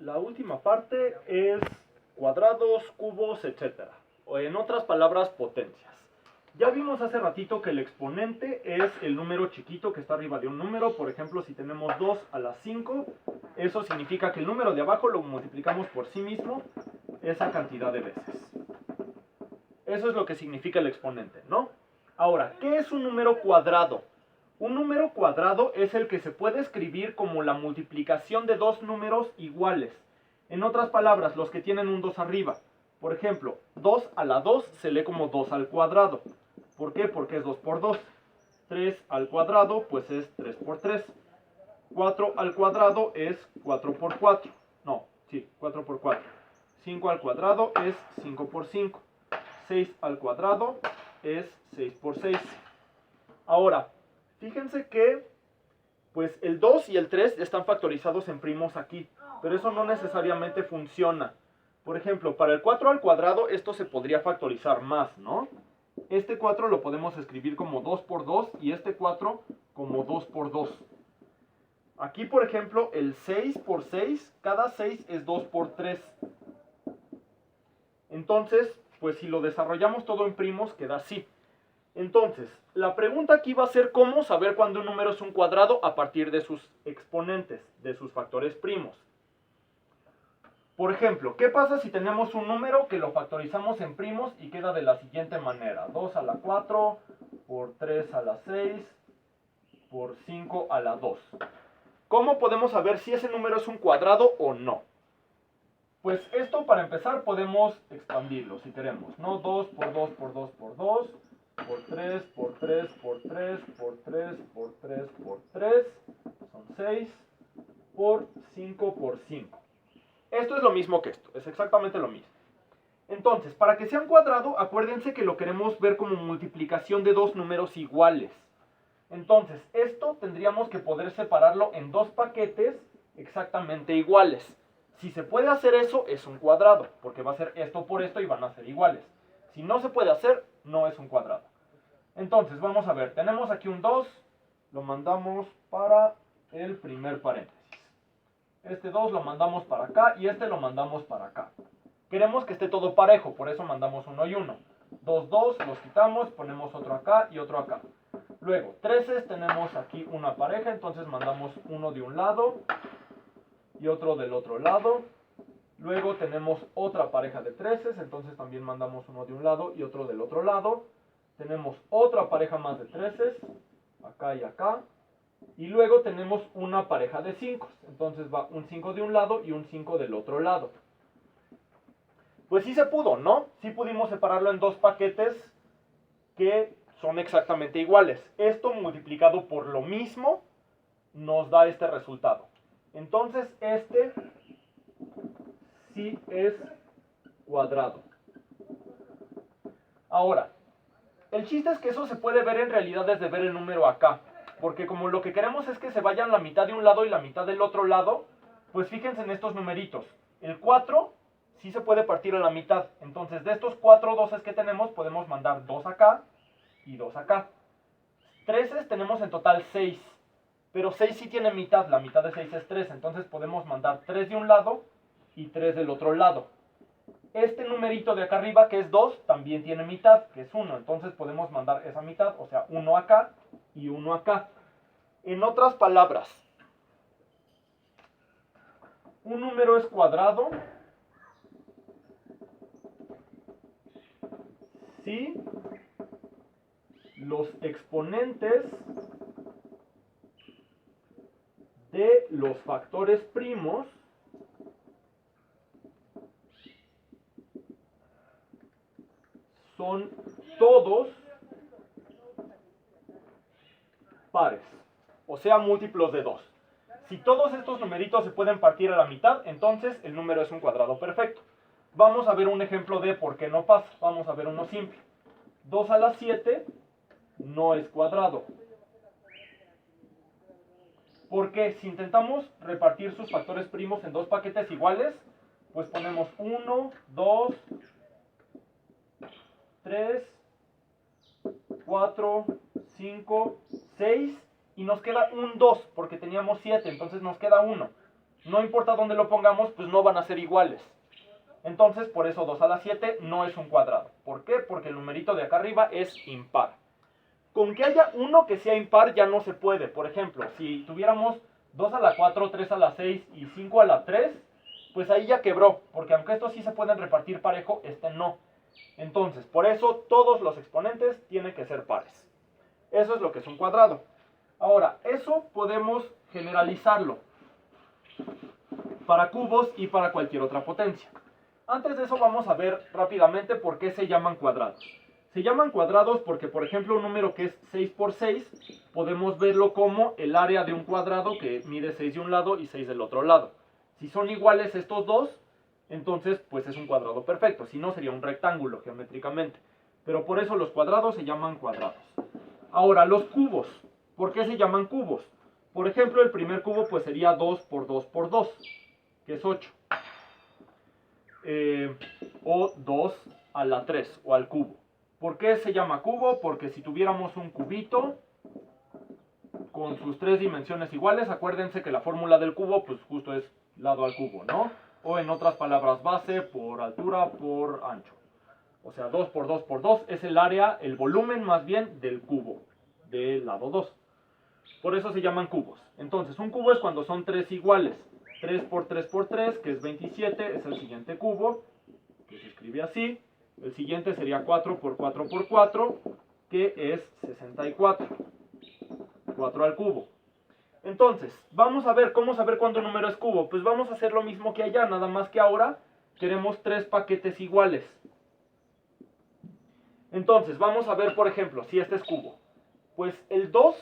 La última parte es cuadrados, cubos, etc. O en otras palabras, potencias. Ya vimos hace ratito que el exponente es el número chiquito que está arriba de un número. Por ejemplo, si tenemos 2 a la 5, eso significa que el número de abajo lo multiplicamos por sí mismo esa cantidad de veces. Eso es lo que significa el exponente, ¿no? Ahora, ¿qué es un número cuadrado? Un número cuadrado es el que se puede escribir como la multiplicación de dos números iguales. En otras palabras, los que tienen un 2 arriba. Por ejemplo, 2 a la 2 se lee como 2 al cuadrado. ¿Por qué? Porque es 2 por 2. 3 al cuadrado, pues es 3 por 3. 4 al cuadrado es 4 por 4. No, sí, 4 por 4. 5 al cuadrado es 5 por 5. 6 al cuadrado es 6 por 6. Ahora, fíjense que pues el 2 y el 3 están factorizados en primos aquí, pero eso no necesariamente funciona. Por ejemplo, para el 4 al cuadrado esto se podría factorizar más, ¿no? Este 4 lo podemos escribir como 2 por 2 y este 4 como 2 por 2. Aquí, por ejemplo, el 6 por 6, cada 6 es 2 por 3. Entonces, pues si lo desarrollamos todo en primos, queda así. Entonces, la pregunta aquí va a ser cómo saber cuándo un número es un cuadrado a partir de sus exponentes, de sus factores primos. Por ejemplo, ¿qué pasa si tenemos un número que lo factorizamos en primos y queda de la siguiente manera? 2 a la 4 por 3 a la 6 por 5 a la 2. ¿Cómo podemos saber si ese número es un cuadrado o no? Pues esto para empezar podemos expandirlo si queremos, ¿no? 2 por 2 por 2 por 2 por 3 por 3 por 3 por 3 por 3 por 3 son 6 por 5 por 5. Esto es lo mismo que esto, es exactamente lo mismo. Entonces, para que sea un cuadrado, acuérdense que lo queremos ver como multiplicación de dos números iguales. Entonces, esto tendríamos que poder separarlo en dos paquetes exactamente iguales. Si se puede hacer eso, es un cuadrado, porque va a ser esto por esto y van a ser iguales. Si no se puede hacer, no es un cuadrado. Entonces, vamos a ver, tenemos aquí un 2, lo mandamos para el primer paréntesis. Este 2 lo mandamos para acá y este lo mandamos para acá. Queremos que esté todo parejo, por eso mandamos 1 y 1. 2, 2, los quitamos, ponemos otro acá y otro acá. Luego, 13 tenemos aquí una pareja, entonces mandamos uno de un lado y otro del otro lado. Luego tenemos otra pareja de 13, entonces también mandamos uno de un lado y otro del otro lado. Tenemos otra pareja más de 13, acá y acá. Y luego tenemos una pareja de 5, entonces va un 5 de un lado y un 5 del otro lado. Pues sí se pudo, ¿no? Sí pudimos separarlo en dos paquetes que son exactamente iguales. Esto multiplicado por lo mismo nos da este resultado. Entonces este sí es cuadrado. Ahora, el chiste es que eso se puede ver en realidad desde ver el número acá. Porque como lo que queremos es que se vayan la mitad de un lado y la mitad del otro lado, pues fíjense en estos numeritos. El 4 sí se puede partir a la mitad. Entonces de estos 4 doses que tenemos podemos mandar 2 acá y 2 acá. 13 tenemos en total 6. Pero 6 sí tiene mitad, la mitad de 6 es 3. Entonces podemos mandar 3 de un lado y 3 del otro lado. Este numerito de acá arriba, que es 2, también tiene mitad, que es 1. Entonces podemos mandar esa mitad, o sea, 1 acá y 1 acá. En otras palabras, un número es cuadrado si los exponentes de los factores primos son todos pares, o sea, múltiplos de 2. Si todos estos numeritos se pueden partir a la mitad, entonces el número es un cuadrado perfecto. Vamos a ver un ejemplo de por qué no pasa. Vamos a ver uno simple. 2 a la 7 no es cuadrado. Porque si intentamos repartir sus factores primos en dos paquetes iguales, pues ponemos 1, 2, 3, 4, 5, 6 y nos queda un 2 porque teníamos 7, entonces nos queda 1. no importa dónde lo pongamos, pues no van a ser iguales. Entonces, por eso 2 a la 7 no es un cuadrado. ¿Por qué? Porque el numerito de acá arriba es impar. Con que haya uno que sea impar ya no se puede. Por ejemplo, si tuviéramos 2 a la 4, 3 a la 6 y 5 a la 3, pues ahí ya quebró. Porque aunque estos sí se pueden repartir parejo, este no. Entonces, por eso todos los exponentes tienen que ser pares. Eso es lo que es un cuadrado. Ahora, eso podemos generalizarlo para cubos y para cualquier otra potencia. Antes de eso vamos a ver rápidamente por qué se llaman cuadrados. Se llaman cuadrados porque, por ejemplo, un número que es 6 por 6, podemos verlo como el área de un cuadrado que mide 6 de un lado y 6 del otro lado. Si son iguales estos dos, entonces pues es un cuadrado perfecto. Si no, sería un rectángulo geométricamente. Pero por eso los cuadrados se llaman cuadrados. Ahora, los cubos. ¿Por qué se llaman cubos? Por ejemplo, el primer cubo pues sería 2 por 2 por 2, que es 8. O 2 a la 3, o al cubo. ¿Por qué se llama cubo? Porque si tuviéramos un cubito con sus 3 dimensiones iguales, acuérdense que la fórmula del cubo pues justo es lado al cubo, ¿no? O en otras palabras, base por altura por ancho. O sea, 2 por 2 por 2 es el área, el volumen más bien del cubo, del lado 2. Por eso se llaman cubos. Entonces, un cubo es cuando son 3 iguales. 3 por 3 por 3, que es 27, es el siguiente cubo, que se escribe así. El siguiente sería 4 por 4 por 4, que es 64. 4 al cubo. Entonces, vamos a ver cómo saber cuándo un número es cubo. Pues vamos a hacer lo mismo que allá, nada más que ahora queremos 3 paquetes iguales. Entonces, vamos a ver, por ejemplo, si este es cubo. Pues el 2,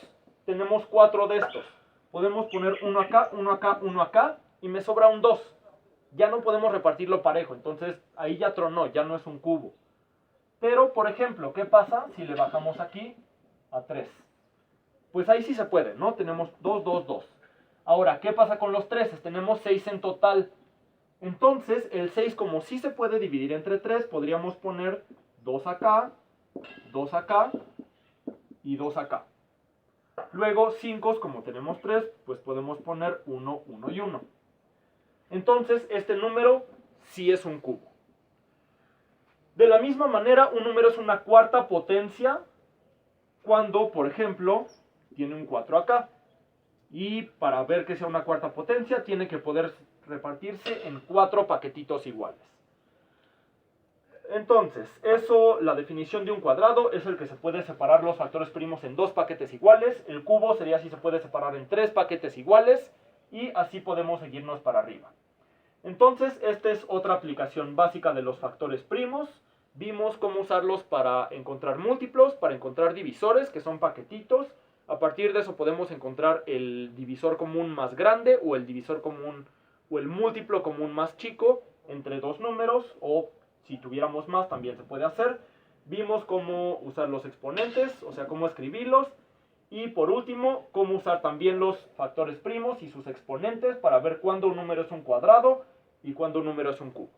tenemos 4 de estos. Podemos poner uno acá, uno acá, uno acá, y me sobra un 2. Ya no podemos repartirlo parejo, entonces ahí ya tronó, ya no es un cubo. Pero, por ejemplo, ¿qué pasa si le bajamos aquí a 3? Pues ahí sí se puede, ¿no? Tenemos 2, 2, 2. Ahora, ¿qué pasa con los 3? Tenemos 6 en total. Entonces, el 6, como sí se puede dividir entre 3, podríamos poner 2 acá, 2 acá y 2 acá. Luego, 5, como tenemos 3, pues podemos poner 1, 1 y 1. Entonces, este número sí es un cubo. De la misma manera, un número es una cuarta potencia cuando, por ejemplo, tiene un 4 acá. Y para ver que sea una cuarta potencia, tiene que poder repartirse en 4 paquetitos iguales. Entonces, eso, la definición de un cuadrado es el que se puede separar los factores primos en 2 paquetes iguales. El cubo sería si se puede separar en 3 paquetes iguales. Y así podemos seguirnos para arriba. Entonces, esta es otra aplicación básica de los factores primos. Vimos cómo usarlos para encontrar múltiplos, para encontrar divisores, que son paquetitos. A partir de eso podemos encontrar el divisor común más grande o el divisor común o el múltiplo común más chico entre dos números, o si tuviéramos más también se puede hacer. Vimos cómo usar los exponentes, o sea, cómo escribirlos. Y por último, cómo usar también los factores primos y sus exponentes para ver cuándo un número es un cuadrado y cuándo un número es un cubo.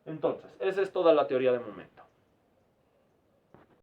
Entonces, esa es toda la teoría de momento.